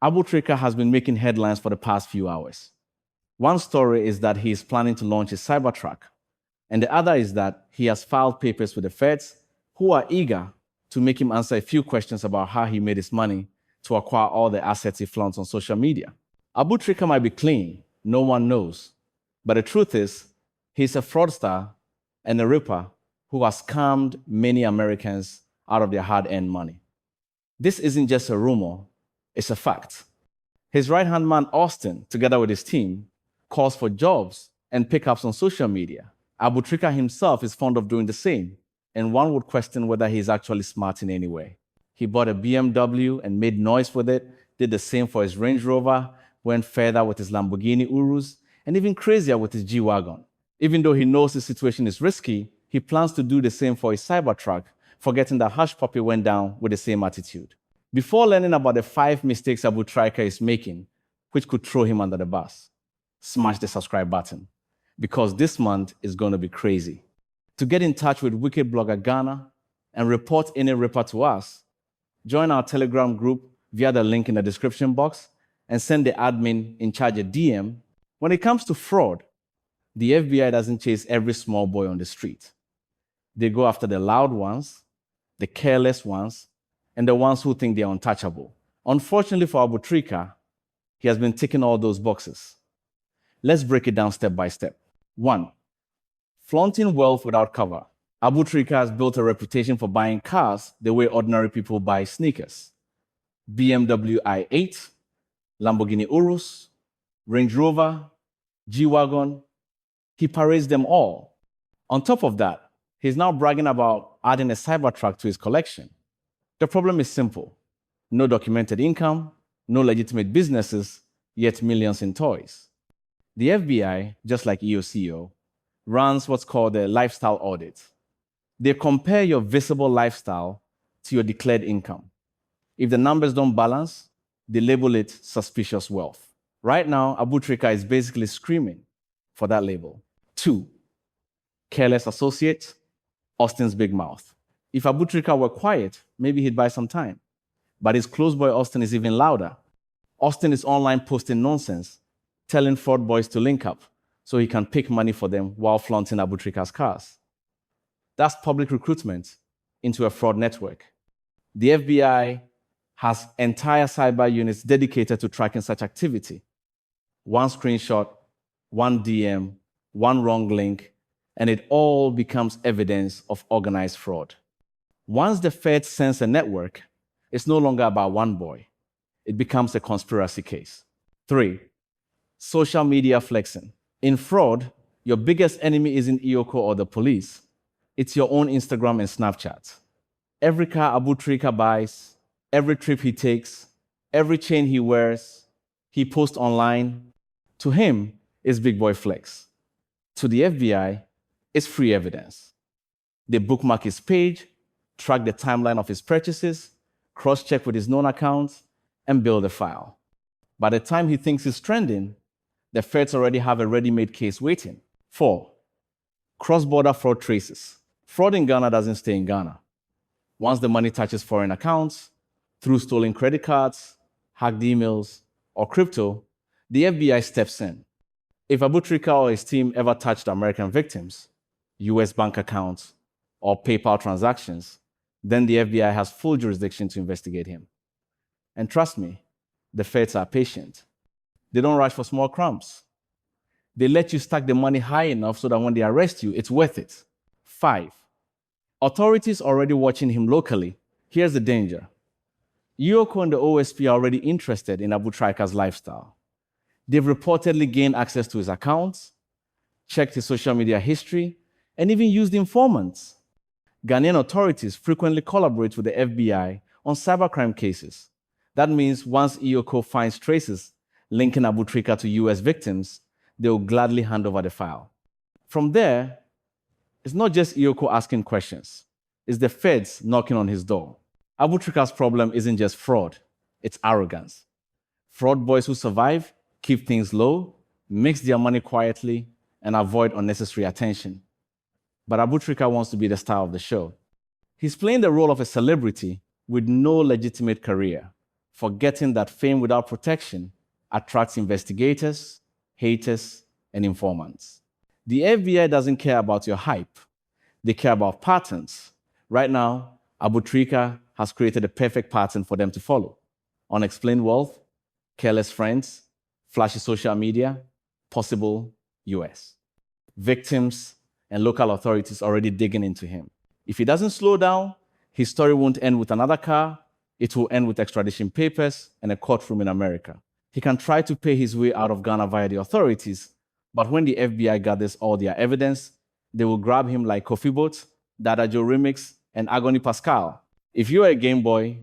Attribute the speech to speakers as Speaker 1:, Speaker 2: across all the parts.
Speaker 1: Abu Trica has been making headlines for the past few hours. One story is that he is planning to launch a cyber truck, and the other is that he has filed papers with the feds who are eager to make him answer a few questions about how he made his money to acquire all the assets he flaunts on social media. Abu Trica might be clean, no one knows. But the truth is, he's a fraudster and a ripper who has scammed many Americans out of their hard-earned money. This isn't just a rumor, it's a fact. His right-hand man, Austin, together with his team, calls for jobs and pickups on social media. Abu Trica himself is fond of doing the same, and one would question whether he's actually smart in any way. He bought a BMW and made noise with it, did the same for his Range Rover, went further with his Lamborghini Urus, and even crazier with his G-Wagon. Even though he knows the situation is risky, he plans to do the same for his Cybertruck, forgetting that Hush Puppy went down with the same attitude. Before learning about the 5 mistakes Abu Trica is making, which could throw him under the bus, smash the subscribe button, because this month is going to be crazy. To get in touch with Wicked Blogger Ghana and report any ripper to us, join our Telegram group via the link in the description box and send the admin in charge a DM. When it comes to fraud, the FBI doesn't chase every small boy on the street. They go after the loud ones, the careless ones, and the ones who think they're untouchable. Unfortunately for Abu Trica, he has been ticking all those boxes. Let's break it down step by step. 1. Flaunting wealth without cover. Abu Trica has built a reputation for buying cars the way ordinary people buy sneakers. BMW i8, Lamborghini Urus, Range Rover, G-Wagon. He parades them all. On top of that, he's now bragging about adding a Cybertruck to his collection. The problem is simple. No documented income, no legitimate businesses, yet millions in toys. The FBI, just like EOCO, runs what's called a lifestyle audit. They compare your visible lifestyle to your declared income. If the numbers don't balance, they label it suspicious wealth. Right now, Abu Trica is basically screaming for that label. 2. Careless associate, Austin's big mouth. If Abu Trica were quiet, maybe he'd buy some time. But his close boy Austin is even louder. Austin is online posting nonsense, telling fraud boys to link up so he can pick money for them while flaunting Abu Trica's cars. That's public recruitment into a fraud network. The FBI has entire cyber units dedicated to tracking such activity. One screenshot, one DM, one wrong link, and it all becomes evidence of organized fraud. Once the feds sense a network, it's no longer about one boy. It becomes a conspiracy case. 3. Social media flexing. In fraud, your biggest enemy isn't EOCO or the police. It's your own Instagram and Snapchat. Every car Abu Trica buys, every trip he takes, every chain he wears, he posts online. To him, it's big boy flex. To the FBI, it's free evidence. They bookmark his page, track the timeline of his purchases, cross-check with his known accounts, and build a file. By the time he thinks he's trending, the feds already have a ready-made case waiting. 4. Cross-border fraud traces. Fraud in Ghana doesn't stay in Ghana. Once the money touches foreign accounts, through stolen credit cards, hacked emails, or crypto, the FBI steps in. If Abu Trica or his team ever touched American victims, US bank accounts, or PayPal transactions, then the FBI has full jurisdiction to investigate him. And trust me, the feds are patient. They don't rush for small crumbs. They let you stack the money high enough so that when they arrest you, it's worth it. 5. Authorities already watching him locally. Here's the danger. EOCO and the OSP are already interested in Abu Trica's lifestyle. They've reportedly gained access to his accounts, checked his social media history, and even used informants. Ghanaian authorities frequently collaborate with the FBI on cybercrime cases. That means once EOCO finds traces linking Abu Trica to US victims, they will gladly hand over the file. From there, it's not just EOCO asking questions. It's the feds knocking on his door. Abu Trica's problem isn't just fraud, it's arrogance. Fraud boys who survive keep things low, mix their money quietly, and avoid unnecessary attention. But Abu Trica wants to be the star of the show. He's playing the role of a celebrity with no legitimate career. forgetting that fame without protection attracts investigators, haters, and informants. The FBI doesn't care about your hype. They care about patterns. Right now, Trica has created a perfect pattern for them to follow. Unexplained wealth, careless friends, flashy social media, possible US. Victims and local authorities already digging into him. If he doesn't slow down, his story won't end with another car. It will end with extradition papers and a courtroom in America. He can try to pay his way out of Ghana via the authorities, but when the FBI gathers all their evidence, they will grab him like Kofi Bot, Dada Joe Remix, and Agony Pascal. If you are a Game Boy,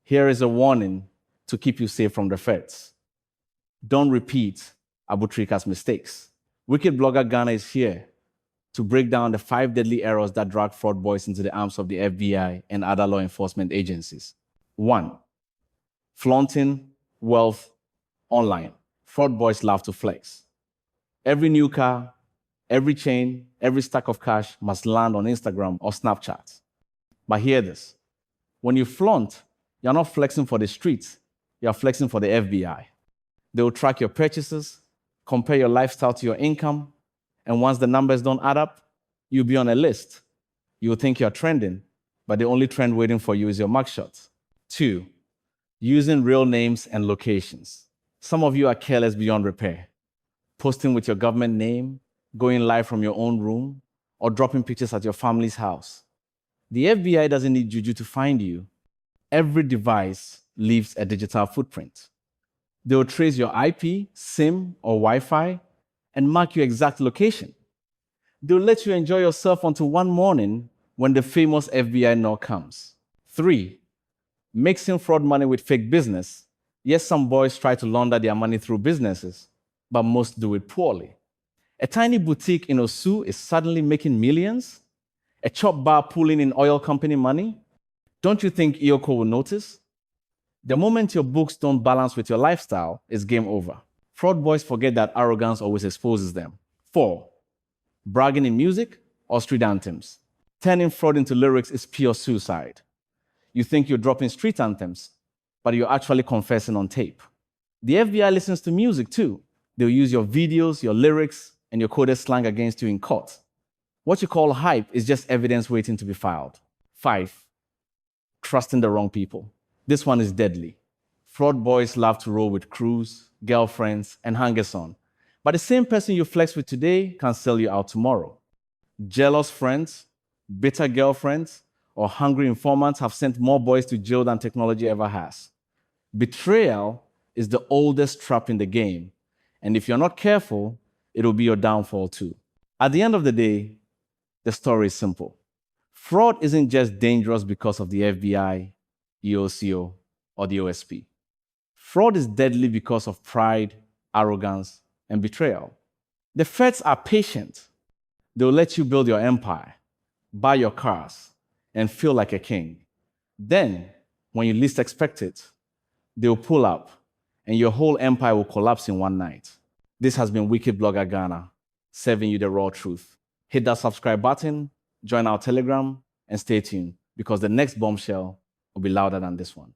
Speaker 1: here is a warning to keep you safe from the feds. Don't repeat Trica's mistakes. Wicked Blogger Ghana is here to break down the 5 deadly errors that drag fraud boys into the arms of the FBI and other law enforcement agencies. 1. Flaunting wealth online. Fraud boys love to flex. Every new car, every chain, every stack of cash must land on Instagram or Snapchat. But hear this. When you flaunt, you're not flexing for the streets, you're flexing for the FBI. They will track your purchases, compare your lifestyle to your income, and once the numbers don't add up, you'll be on a list. You'll think you're trending, but the only trend waiting for you is your mugshot. 2. Using real names and locations. Some of you are careless beyond repair. Posting with your government name, going live from your own room, or dropping pictures at your family's house. The FBI doesn't need juju to find you. Every device leaves a digital footprint. They will trace your IP, SIM, or Wi-Fi and mark your exact location. They'll let you enjoy yourself until one morning when the famous FBI knock comes. 3. Mixing fraud money with fake business. Yes, some boys try to launder their money through businesses, but most do it poorly. A tiny boutique in Osu is suddenly making millions? A chop bar pulling in oil company money? Don't you think Iyoko will notice? The moment your books don't balance with your lifestyle, it's game over. Fraud boys forget that arrogance always exposes them. 4. Bragging in music or street anthems. Turning fraud into lyrics is pure suicide. You think you're dropping street anthems, but you're actually confessing on tape. The FBI listens to music too. They'll use your videos, your lyrics, and your coded slang against you in court. What you call hype is just evidence waiting to be filed. 5. Trusting the wrong people. This one is deadly. Fraud boys love to roll with crews, girlfriends, and hangers-on. But the same person you flex with today can sell you out tomorrow. Jealous friends, bitter girlfriends, or hungry informants have sent more boys to jail than technology ever has. Betrayal is the oldest trap in the game, and if you're not careful, it'll be your downfall too. At the end of the day, the story is simple. Fraud isn't just dangerous because of the FBI, EOCO, or the OSP. Fraud is deadly because of pride, arrogance, and betrayal. The feds are patient. They'll let you build your empire, buy your cars, and feel like a king. Then, when you least expect it, they'll pull up, and your whole empire will collapse in one night. This has been Wicked Blogger Ghana, serving you the raw truth. Hit that subscribe button, join our Telegram, and stay tuned, because the next bombshell will be louder than this one.